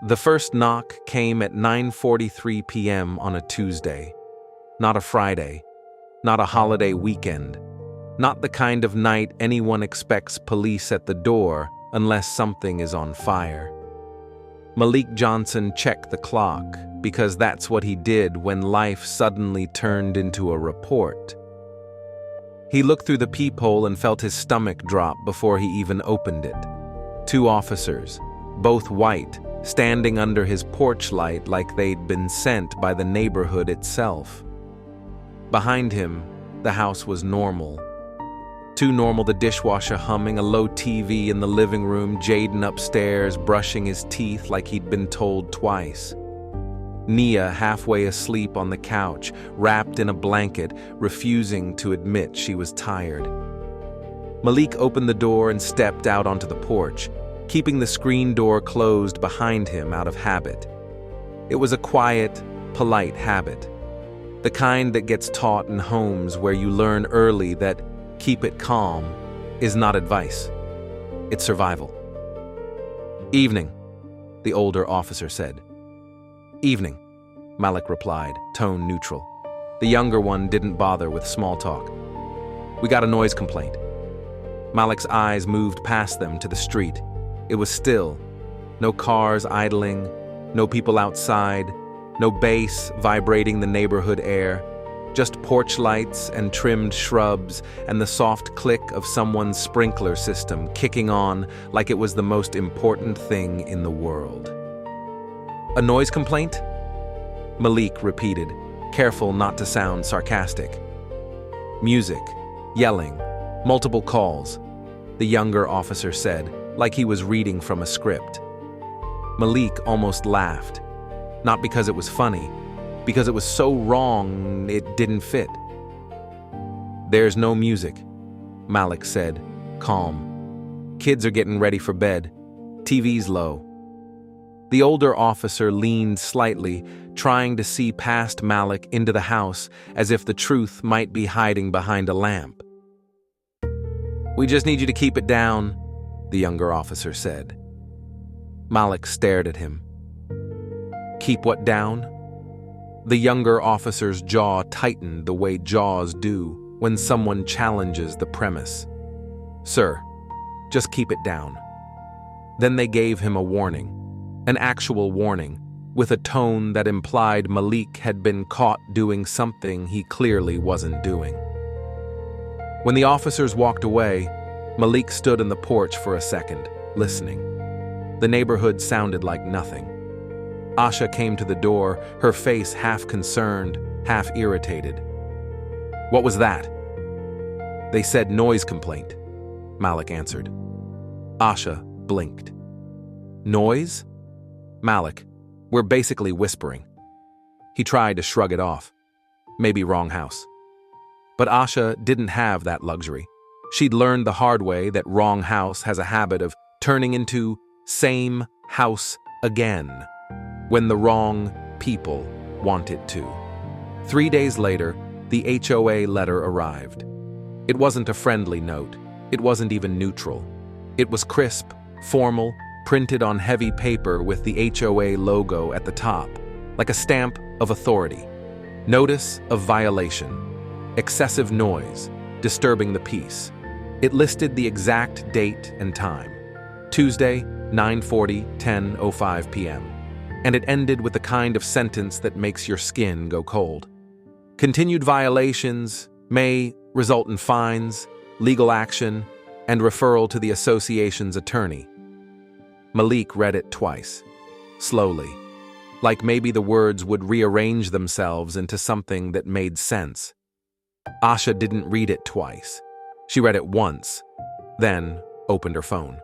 The first knock came at 9:43 p.m. on a Tuesday. Not a Friday. Not a holiday weekend. Not the kind of night anyone expects police at the door unless something is on fire. Malik Johnson checked the clock because that's what he did when life suddenly turned into a report. He looked through the peephole and felt his stomach drop before he even opened it. 2 officers, both white, standing under his porch light like they'd been sent by the neighborhood itself. Behind him, the house was normal. Too normal, the dishwasher humming, a low TV in the living room, Jaden upstairs brushing his teeth like he'd been told twice. Nia halfway asleep on the couch, wrapped in a blanket, refusing to admit she was tired. Malik opened the door and stepped out onto the porch, keeping the screen door closed behind him out of habit. It was a quiet, polite habit. The kind that gets taught in homes where you learn early that keep it calm is not advice. It's survival. "Evening," the older officer said. "Evening," Malik replied, tone neutral. The younger one didn't bother with small talk. "We got a noise complaint." Malik's eyes moved past them to the street. It was still. No cars idling, no people outside, no bass vibrating the neighborhood air. Just porch lights and trimmed shrubs and the soft click of someone's sprinkler system kicking on like it was the most important thing in the world. "A noise complaint?" Malik repeated, careful not to sound sarcastic. "Music, yelling, multiple calls," the younger officer said, like he was reading from a script. Malik almost laughed, not because it was funny, because it was so wrong it didn't fit. "There's no music," Malik said, calm. "Kids are getting ready for bed. TV's low." The older officer leaned slightly, trying to see past Malik into the house as if the truth might be hiding behind a lamp. "We just need you to keep it down," the younger officer said. Malik stared at him. "Keep what down?" The younger officer's jaw tightened the way jaws do when someone challenges the premise. "Sir, just keep it down." Then they gave him a warning, an actual warning, with a tone that implied Malik had been caught doing something he clearly wasn't doing. When the officers walked away, Malik stood on the porch for a second, listening. The neighborhood sounded like nothing. Asha came to the door, her face half concerned, half irritated. "What was that?" "They said noise complaint," Malik answered. Asha blinked. "Noise?" "Malik, we're basically whispering." He tried to shrug it off. Maybe wrong house. But Asha didn't have that luxury. She'd learned the hard way that wrong house has a habit of turning into same house again when the wrong people want it to. 3 days later, the HOA letter arrived. It wasn't a friendly note. It wasn't even neutral. It was crisp, formal, printed on heavy paper with the HOA logo at the top, like a stamp of authority. Notice of violation. Excessive noise, disturbing the peace. It listed the exact date and time. Tuesday, 9:40, 10:05 p.m. And it ended with the kind of sentence that makes your skin go cold. Continued violations may result in fines, legal action, and referral to the association's attorney. Malik read it twice, slowly, like maybe the words would rearrange themselves into something that made sense. Asha didn't read it twice. She read it once, then opened her phone.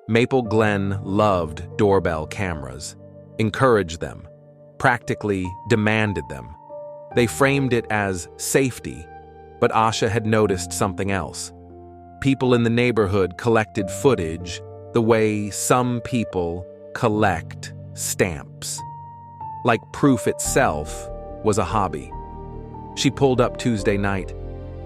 Maple Glen loved doorbell cameras, encouraged them, practically demanded them. They framed it as safety, but Asha had noticed something else. People in the neighborhood collected footage the way some people collect stamps. Like proof itself was a hobby. She pulled up Tuesday night.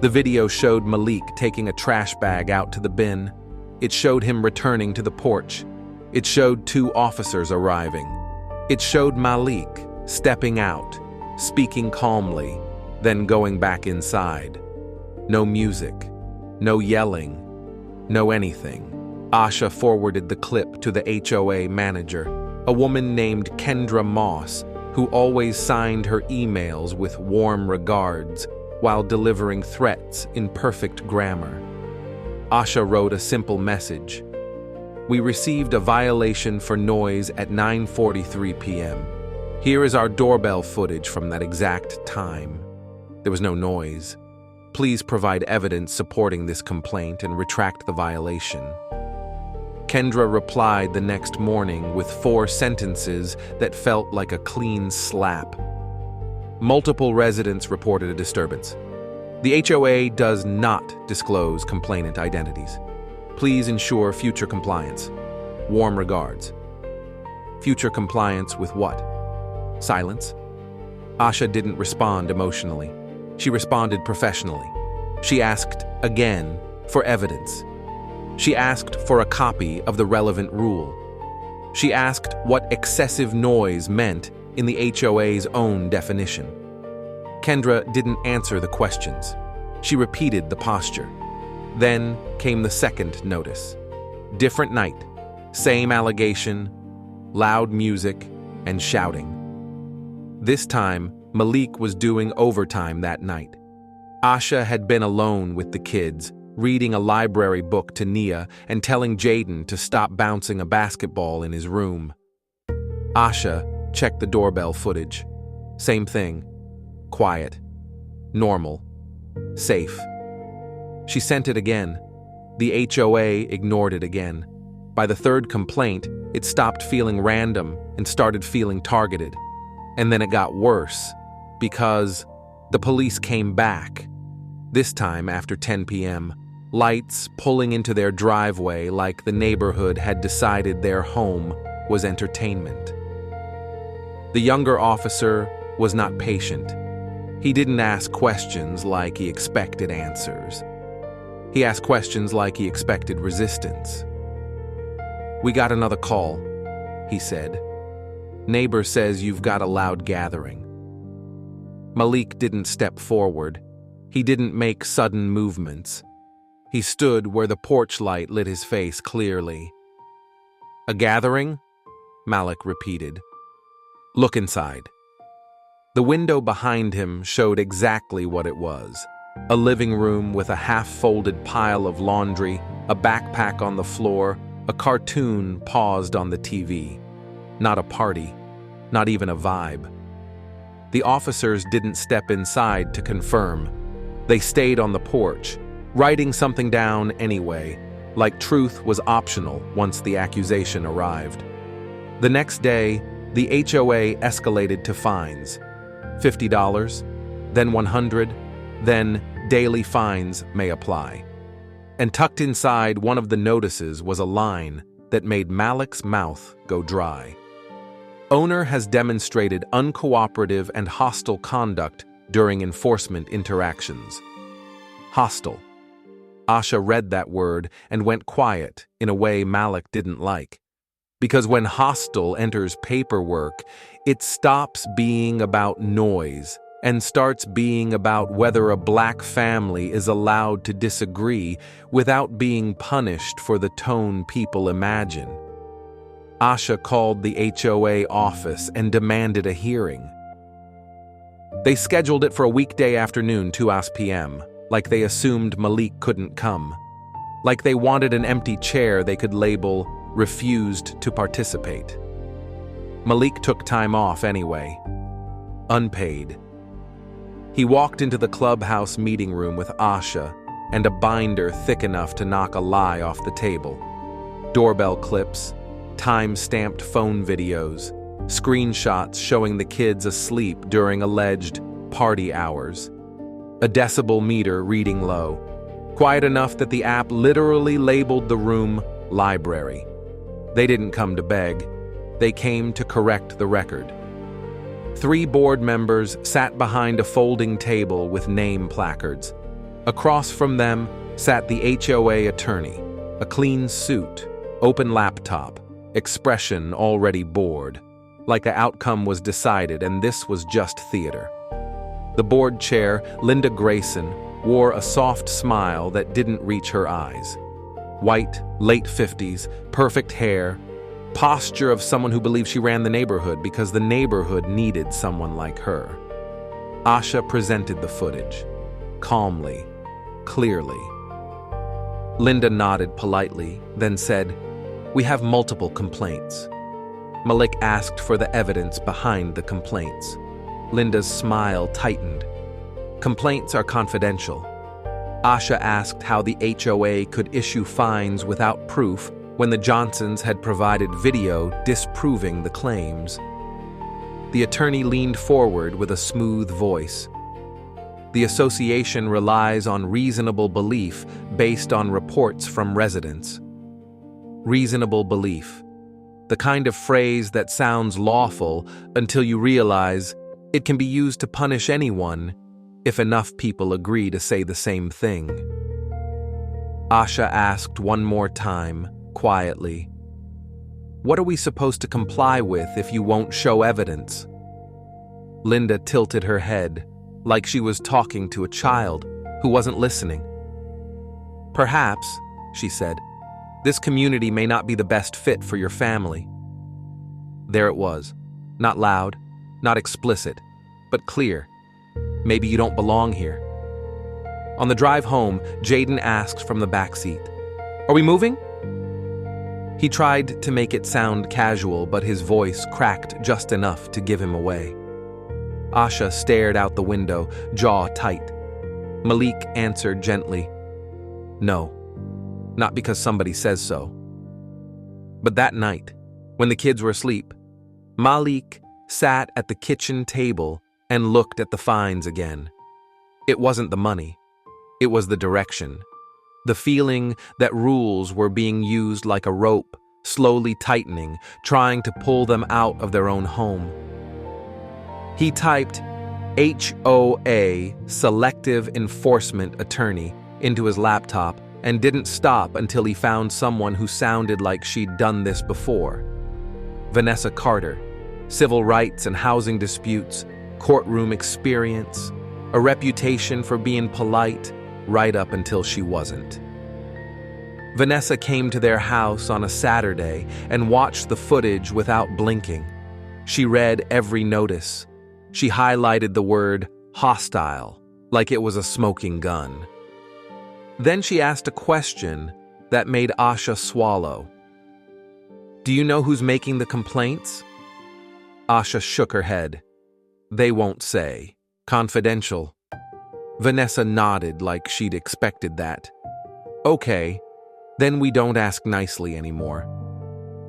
The video showed Malik taking a trash bag out to the bin. It showed him returning to the porch. It showed 2 officers arriving. It showed Malik stepping out, speaking calmly, then going back inside. No music, no yelling, no anything. Asha forwarded the clip to the HOA manager, a woman named Kendra Moss, who always signed her emails with warm regards while delivering threats in perfect grammar. Asha wrote a simple message. We received a violation for noise at 9:43 p.m. Here is our doorbell footage from that exact time. There was no noise. Please provide evidence supporting this complaint and retract the violation. Kendra replied the next morning with 4 sentences that felt like a clean slap. Multiple residents reported a disturbance. The HOA does not disclose complainant identities. Please ensure future compliance. Warm regards. Future compliance with what? Silence? Asha didn't respond emotionally. She responded professionally. She asked again for evidence. She asked for a copy of the relevant rule. She asked what excessive noise meant in the HOA's own definition. Kendra didn't answer the questions. She repeated the posture. Then came the second notice. Different night, same allegation, loud music, and shouting. This time, Malik was doing overtime that night. Asha had been alone with the kids, reading a library book to Nia and telling Jaden to stop bouncing a basketball in his room. Asha checked the doorbell footage. Same thing. Quiet. Normal. Safe. She sent it again. The HOA ignored it again. By the 3rd complaint, it stopped feeling random and started feeling targeted. And then it got worse, because the police came back. This time after 10 p.m., lights pulling into their driveway like the neighborhood had decided their home was entertainment. The younger officer was not patient. He didn't ask questions like he expected answers. He asked questions like he expected resistance. We got another call, he said. Neighbor says you've got a loud gathering. Malik didn't step forward. He didn't make sudden movements. He stood where the porch light lit his face clearly. A gathering? Malik repeated. Look inside. The window behind him showed exactly what it was. A living room with a half-folded pile of laundry, a backpack on the floor, a cartoon paused on the TV. Not a party, not even a vibe. The officers didn't step inside to confirm. They stayed on the porch, writing something down anyway, like truth was optional once the accusation arrived. The next day, the HOA escalated to fines. $50, then $100, then daily fines may apply. And tucked inside one of the notices was a line that made Malik's mouth go dry. Owner has demonstrated uncooperative and hostile conduct during enforcement interactions. Hostile. Asha read that word and went quiet in a way Malik didn't like. Because when hostile enters paperwork, it stops being about noise and starts being about whether a black family is allowed to disagree without being punished for the tone people imagine. Asha called the HOA office and demanded a hearing. They scheduled it for a weekday afternoon, 2 p.m., like they assumed Malik couldn't come. Like they wanted an empty chair they could label refused to participate. Malik took time off anyway. Unpaid. He walked into the clubhouse meeting room with Asha and a binder thick enough to knock a lie off the table. Doorbell clips, time-stamped phone videos, screenshots showing the kids asleep during alleged party hours. A decibel meter reading low, quiet enough that the app literally labeled the room library. They didn't come to beg. They came to correct the record. 3 board members sat behind a folding table with name placards. Across from them sat the HOA attorney, a clean suit, open laptop, expression already bored, like the outcome was decided and this was just theater. The board chair, Linda Grayson, wore a soft smile that didn't reach her eyes. White, late 50s, perfect hair, posture of someone who believed she ran the neighborhood because the neighborhood needed someone like her. Asha presented the footage, calmly, clearly. Linda nodded politely, then said, "We have multiple complaints." Malik asked for the evidence behind the complaints. Linda's smile tightened. "Complaints are confidential." Asha asked how the HOA could issue fines without proof when the Johnsons had provided video disproving the claims. The attorney leaned forward with a smooth voice. "The association relies on reasonable belief based on reports from residents." Reasonable belief. The kind of phrase that sounds lawful until you realize it can be used to punish anyone if enough people agree to say the same thing. Asha asked one more time, quietly, "What are we supposed to comply with if you won't show evidence?" Linda tilted her head, like she was talking to a child who wasn't listening. "Perhaps," she said, "this community may not be the best fit for your family." There it was, not loud, not explicit, but clear. Maybe you don't belong here. On the drive home, Jaden asked from the back seat, "Are we moving?" He tried to make it sound casual, but his voice cracked just enough to give him away. Asha stared out the window, jaw tight. Malik answered gently, "No, not because somebody says so." But that night, when the kids were asleep, Malik sat at the kitchen table and looked at the fines again. It wasn't the money. It was the direction. The feeling that rules were being used like a rope, slowly tightening, trying to pull them out of their own home. He typed HOA, Selective Enforcement Attorney, into his laptop and didn't stop until he found someone who sounded like she'd done this before. Vanessa Carter, civil rights and housing disputes, courtroom experience, a reputation for being polite right up until she wasn't. Vanessa came to their house on a Saturday and watched the footage without blinking. She read every notice. She highlighted the word hostile like it was a smoking gun. Then she asked a question that made Asha swallow. "Do you know who's making the complaints?" Asha shook her head. "They won't say. Confidential." Vanessa nodded like she'd expected that. "Okay, then we don't ask nicely anymore."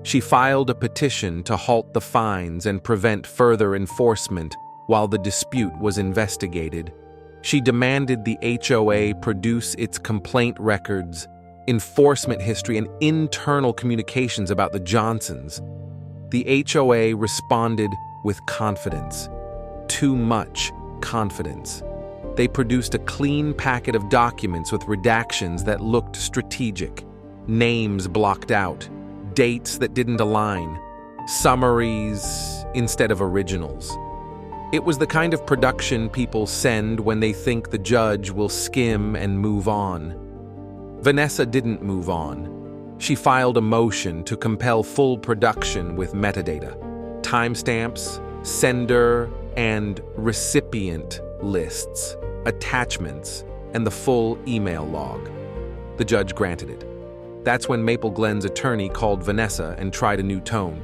She filed a petition to halt the fines and prevent further enforcement while the dispute was investigated. She demanded the HOA produce its complaint records, enforcement history, and internal communications about the Johnsons. The HOA responded with confidence. Too much confidence. They produced a clean packet of documents with redactions that looked strategic, names blocked out, dates that didn't align, summaries instead of originals. It was the kind of production people send when they think the judge will skim and move on. Vanessa didn't move on. She filed a motion to compel full production with metadata, timestamps, sender and recipient lists, attachments, and the full email log. The judge granted it. That's when Maple Glen's attorney called Vanessa and tried a new tone.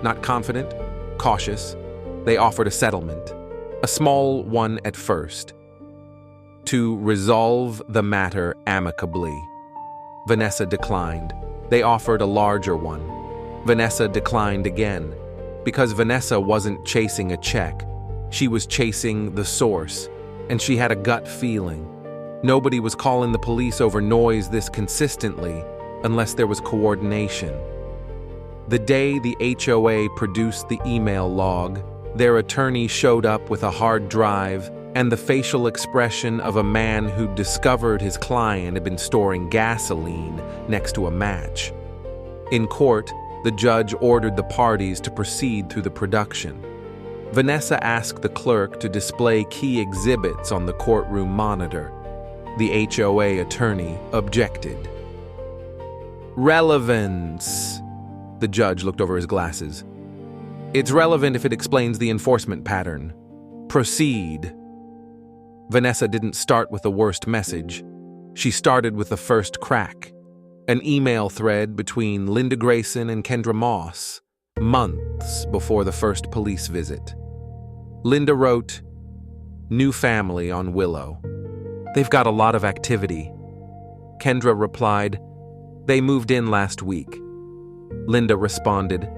Not confident, cautious. They offered a settlement, a small one at first, to resolve the matter amicably. Vanessa declined. They offered a larger one. Vanessa declined again, because Vanessa wasn't chasing a check. She was chasing the source, and she had a gut feeling. Nobody was calling the police over noise this consistently unless there was coordination. The day the HOA produced the email log, their attorney showed up with a hard drive and the facial expression of a man who'd discovered his client had been storing gasoline next to a match. In court, The judge ordered the parties to proceed through the production. Vanessa asked the clerk to display key exhibits on the courtroom monitor. The HOA attorney objected. Relevance. The judge looked over his glasses. It's relevant if it explains the enforcement pattern. Proceed. Vanessa didn't start with the worst message. She started with the first crack. An email thread between Linda Grayson and Kendra Moss, months before the first police visit. Linda wrote, "New family on Willow. They've got a lot of activity." Kendra replied, "They moved in last week." Linda responded,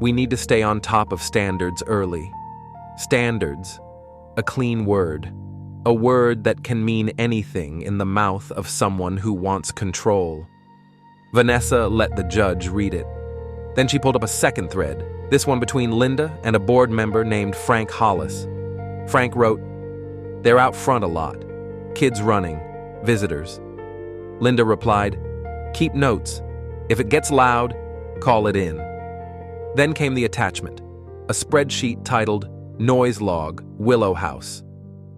"We need to stay on top of standards early." Standards, a clean word, a word that can mean anything in the mouth of someone who wants control. Vanessa let the judge read it. Then she pulled up a second thread, this one between Linda and a board member named Frank Hollis. Frank wrote, "They're out front a lot. Kids running, visitors." Linda replied, "Keep notes. If it gets loud, call it in." Then came the attachment, a spreadsheet titled Noise Log, Willow House.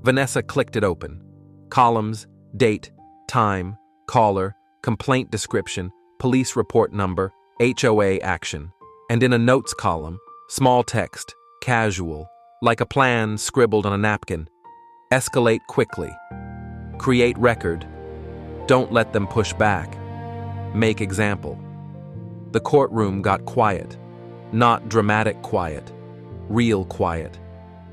Vanessa clicked it open. Columns, date, time, caller, complaint description, police report number, HOA action. And in a notes column, small text, casual, like a plan scribbled on a napkin. Escalate quickly. Create record. Don't let them push back. Make example. The courtroom got quiet. Not dramatic quiet. Real quiet.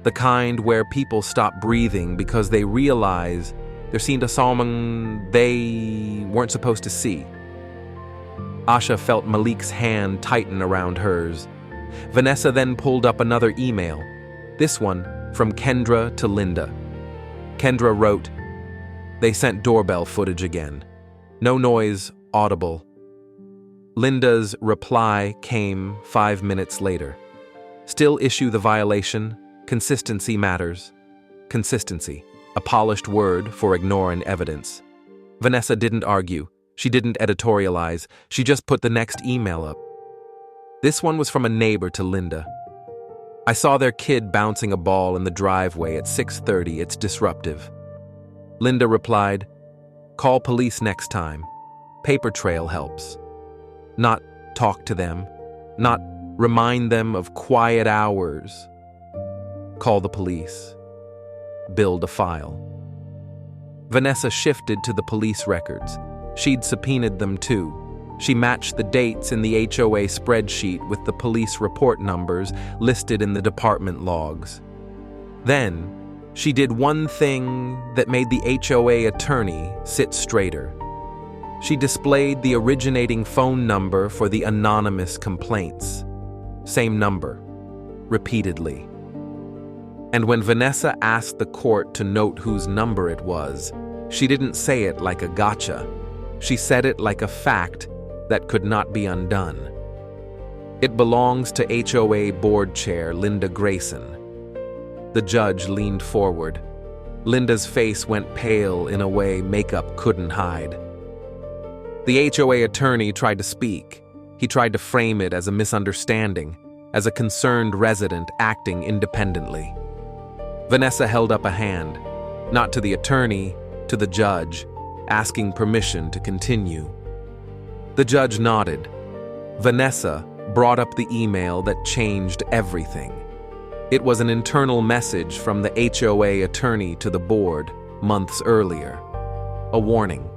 The kind where people stop breathing because they realize they're seeing someone they weren't supposed to see. Asha felt Malik's hand tighten around hers. Vanessa then pulled up another email, this one from Kendra to Linda. Kendra wrote, "They sent doorbell footage again. No noise audible." Linda's reply came 5 minutes later. "Still issue the violation. Consistency matters." Consistency, a polished word for ignoring evidence. Vanessa didn't argue. She didn't editorialize. She just put the next email up. This one was from a neighbor to Linda. "I saw their kid bouncing a ball in the driveway at 6:30. It's disruptive." Linda replied, "Call police next time. Paper trail helps. Not talk to them. Not remind them of quiet hours. Call the police. Build a file." Vanessa shifted to the police records. She'd subpoenaed them too. She matched the dates in the HOA spreadsheet with the police report numbers listed in the department logs. Then, she did one thing that made the HOA attorney sit straighter. She displayed the originating phone number for the anonymous complaints. Same number, repeatedly. And when Vanessa asked the court to note whose number it was, she didn't say it like a gotcha. She said it like a fact that could not be undone. It belongs to HOA board chair Linda Grayson. The judge leaned forward. Linda's face went pale in a way makeup couldn't hide. The HOA attorney tried to speak. He tried to frame it as a misunderstanding, as a concerned resident acting independently. Vanessa held up a hand, not to the attorney, to the judge, asking permission to continue. The judge nodded. Vanessa brought up the email that changed everything. It was an internal message from the HOA attorney to the board months earlier. A warning.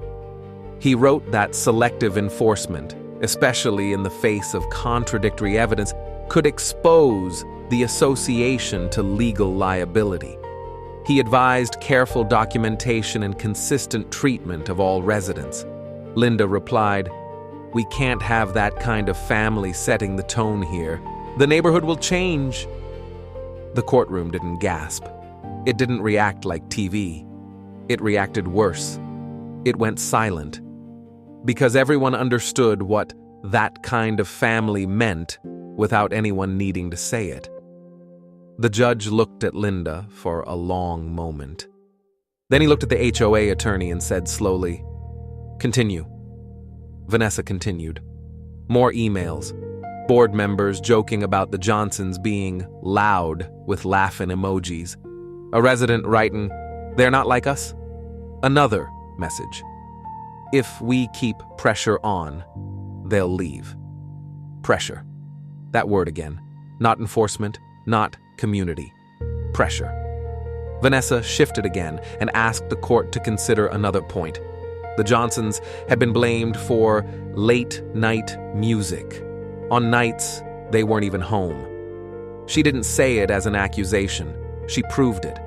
He wrote that selective enforcement, especially in the face of contradictory evidence, could expose the association to legal liability. He advised careful documentation and consistent treatment of all residents. Linda replied, "We can't have that kind of family setting the tone here. The neighborhood will change." The courtroom didn't gasp. It didn't react like TV. It reacted worse. It went silent. Because everyone understood what that kind of family meant without anyone needing to say it. The judge looked at Linda for a long moment. Then he looked at the HOA attorney and said slowly, "Continue." Vanessa continued. More emails. Board members joking about the Johnsons being loud with laughing emojis. A resident writing, "They're not like us." Another message, "If we keep pressure on, they'll leave." Pressure. That word again. Not enforcement, not community. Pressure. Vanessa shifted again and asked the court to consider another point. The Johnsons had been blamed for late-night music. On nights, they weren't even home. She didn't say it as an accusation. She proved it.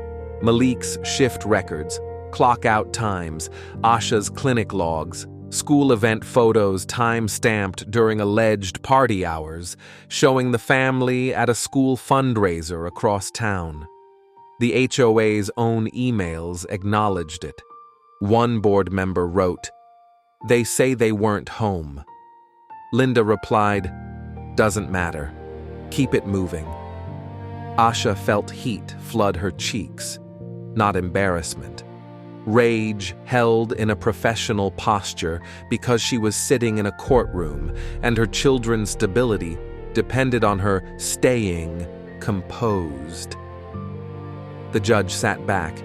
Malik's shift records, clock-out times, Asha's clinic logs, school event photos time-stamped during alleged party hours, showing the family at a school fundraiser across town. The HOA's own emails acknowledged it. One board member wrote, "They say they weren't home." Linda replied, "Doesn't matter. Keep it moving." Asha felt heat flood her cheeks, not embarrassment. Rage held in a professional posture because she was sitting in a courtroom and her children's stability depended on her staying composed. The judge sat back.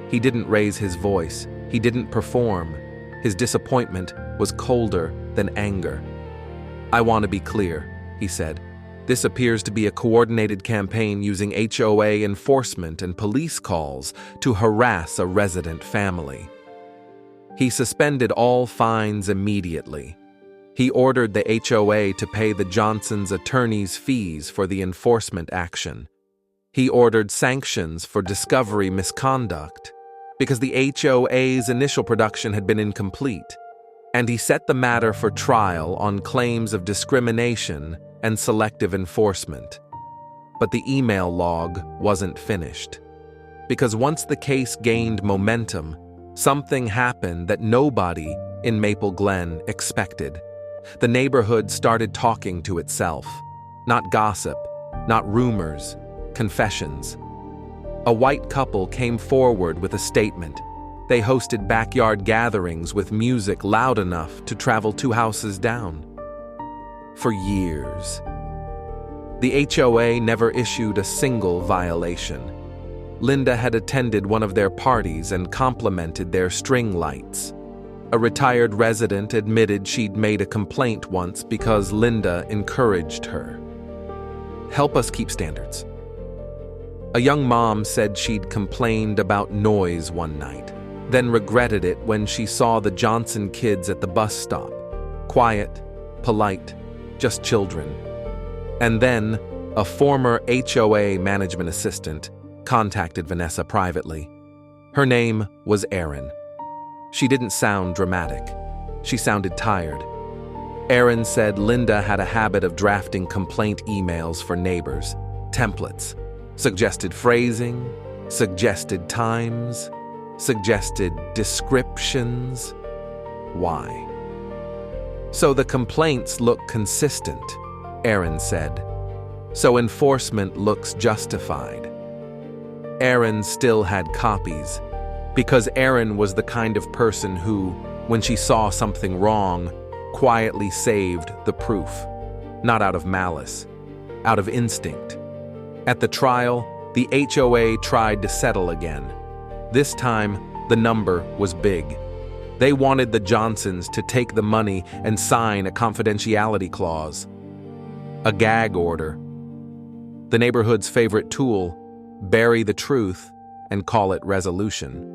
He didn't raise his voice. He didn't perform. His disappointment was colder than anger. "I want to be clear," he said. "This appears to be a coordinated campaign using HOA enforcement and police calls to harass a resident family." He suspended all fines immediately. He ordered the HOA to pay the Johnsons' attorneys' fees for the enforcement action. He ordered sanctions for discovery misconduct because the HOA's initial production had been incomplete, and he set the matter for trial on claims of discrimination and selective enforcement. But the email log wasn't finished, because once the case gained momentum, something happened that nobody in Maple Glen expected. The neighborhood started talking to itself. Not gossip, not rumors, confessions. A white couple came forward with a statement. They hosted backyard gatherings with music loud enough to travel 2 houses down. For years. The HOA never issued a single violation. Linda had attended one of their parties and complimented their string lights. A retired resident admitted she'd made a complaint once because Linda encouraged her. "Help us keep standards." A young mom said she'd complained about noise one night, then regretted it when she saw the Johnson kids at the bus stop. Quiet, polite, just children. And then, a former HOA management assistant contacted Vanessa privately. Her name was Erin. She didn't sound dramatic. She sounded tired. Erin said Linda had a habit of drafting complaint emails for neighbors, templates, suggested phrasing, suggested times, suggested descriptions. Why? "So the complaints look consistent," Erin said. "So enforcement looks justified." Erin still had copies, because Erin was the kind of person who, when she saw something wrong, quietly saved the proof, not out of malice, out of instinct. At the trial, the HOA tried to settle again. This time, the number was big. They wanted the Johnsons to take the money and sign a confidentiality clause. A gag order. The neighborhood's favorite tool, bury the truth and call it resolution.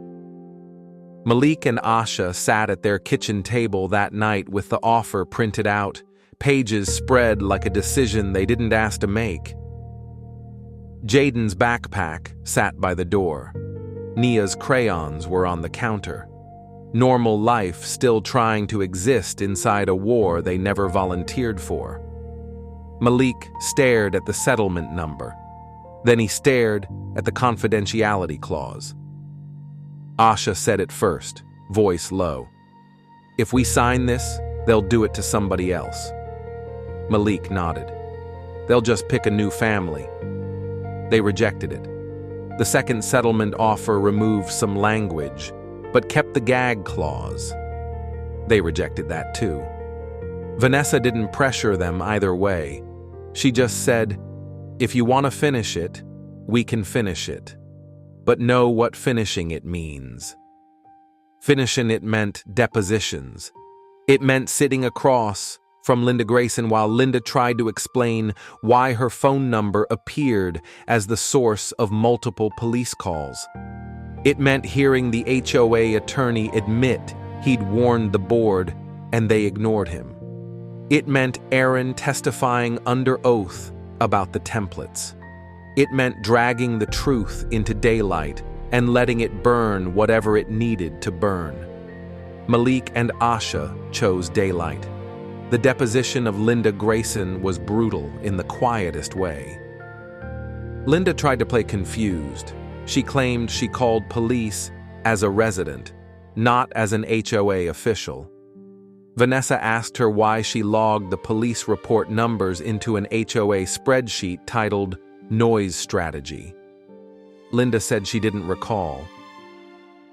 Malik and Asha sat at their kitchen table that night with the offer printed out, pages spread like a decision they didn't ask to make. Jaden's backpack sat by the door. Nia's crayons were on the counter. Normal life still trying to exist inside a war they never volunteered for. Malik stared at the settlement number. Then he stared at the confidentiality clause. Asha said it first, voice low. "If we sign this, they'll do it to somebody else." Malik nodded. "They'll just pick a new family." They rejected it. The second settlement offer removed some language, but kept the gag clause. They rejected that too. Vanessa didn't pressure them either way. She just said, "If you want to finish it, we can finish it. But know what finishing it means." Finishing it meant depositions. It meant sitting across from Linda Grayson while Linda tried to explain why her phone number appeared as the source of multiple police calls. It meant hearing the HOA attorney admit he'd warned the board and they ignored him. It meant Aaron testifying under oath about the templates. It meant dragging the truth into daylight and letting it burn whatever it needed to burn. Malik and Asha chose daylight. The deposition of Linda Grayson was brutal in the quietest way. Linda tried to play confused. She claimed she called police as a resident, not as an HOA official. Vanessa asked her why she logged the police report numbers into an HOA spreadsheet titled Noise Strategy. Linda said she didn't recall.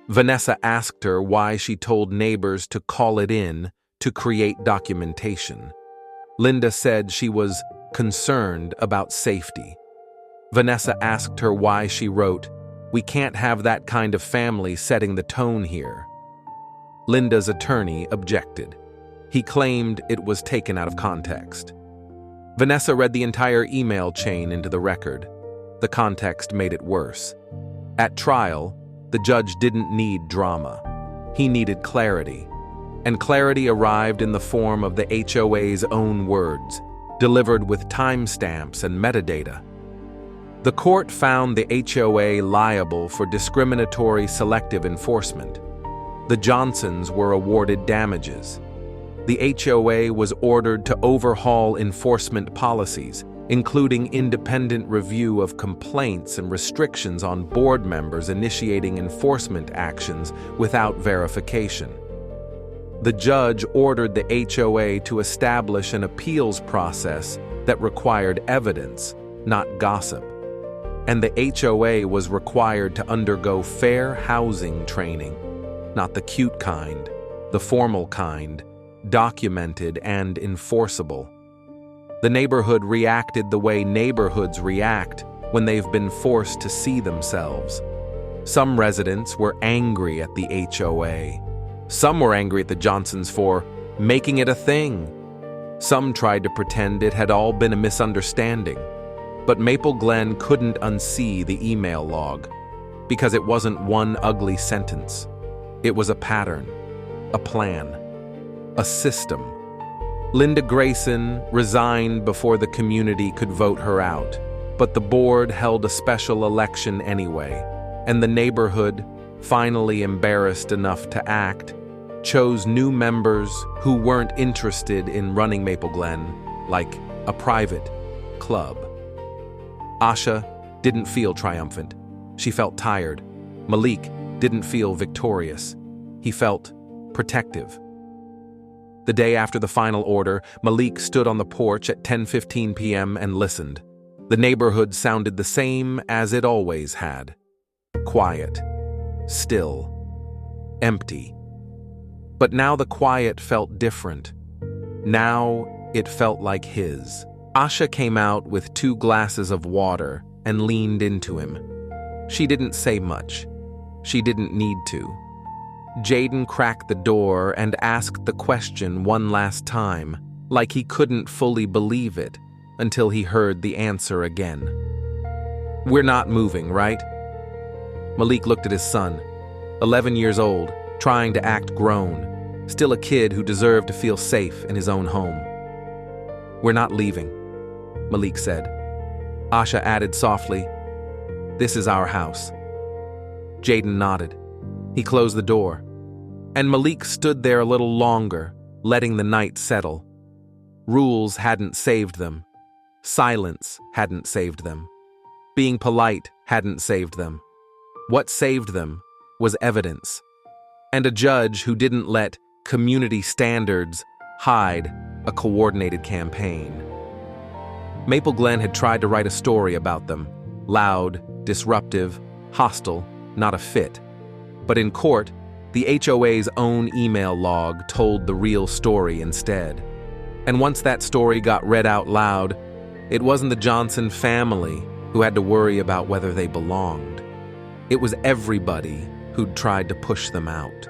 Vanessa asked her why she told neighbors to call it in to create documentation. Linda said she was concerned about safety. Vanessa asked her why she wrote, "We can't have that kind of family setting the tone here." Linda's attorney objected. He claimed it was taken out of context. Vanessa read the entire email chain into the record. The context made it worse. At trial, the judge didn't need drama. He needed clarity. And clarity arrived in the form of the HOA's own words, delivered with timestamps and metadata. The court found the HOA liable for discriminatory selective enforcement. The Johnsons were awarded damages. The HOA was ordered to overhaul enforcement policies, including independent review of complaints and restrictions on board members initiating enforcement actions without verification. The judge ordered the HOA to establish an appeals process that required evidence, not gossip. And the HOA was required to undergo fair housing training, not the cute kind, the formal kind, documented and enforceable. The neighborhood reacted the way neighborhoods react when they've been forced to see themselves. Some residents were angry at the HOA. Some were angry at the Johnsons for making it a thing. Some tried to pretend it had all been a misunderstanding. But Maple Glen couldn't unsee the email log, because it wasn't one ugly sentence. It was a pattern, a plan, a system. Linda Grayson resigned before the community could vote her out, but the board held a special election anyway, and the neighborhood, finally embarrassed enough to act, chose new members who weren't interested in running Maple Glen like a private club. Asha didn't feel triumphant. She felt tired. Malik didn't feel victorious. He felt protective. The day after the final order, Malik stood on the porch at 10:15 p.m. and listened. The neighborhood sounded the same as it always had. Quiet. Still. Empty. But now the quiet felt different. Now it felt like his. Asha came out with 2 glasses of water and leaned into him. She didn't say much. She didn't need to. Jaden cracked the door and asked the question one last time, like he couldn't fully believe it, until he heard the answer again. "We're not moving, right?" Malik looked at his son, 11 years old, trying to act grown, still a kid who deserved to feel safe in his own home. "We're not leaving," Malik said. Asha added softly, "This is our house." Jaden nodded. He closed the door, and Malik stood there a little longer, letting the night settle. Rules hadn't saved them. Silence hadn't saved them. Being polite hadn't saved them. What saved them was evidence, and a judge who didn't let community standards hide a coordinated campaign. Maple Glen had tried to write a story about them, loud, disruptive, hostile, not a fit. But in court, the HOA's own email log told the real story instead. And once that story got read out loud, It wasn't the Johnson family who had to worry about whether they belonged. It was everybody who'd tried to push them out.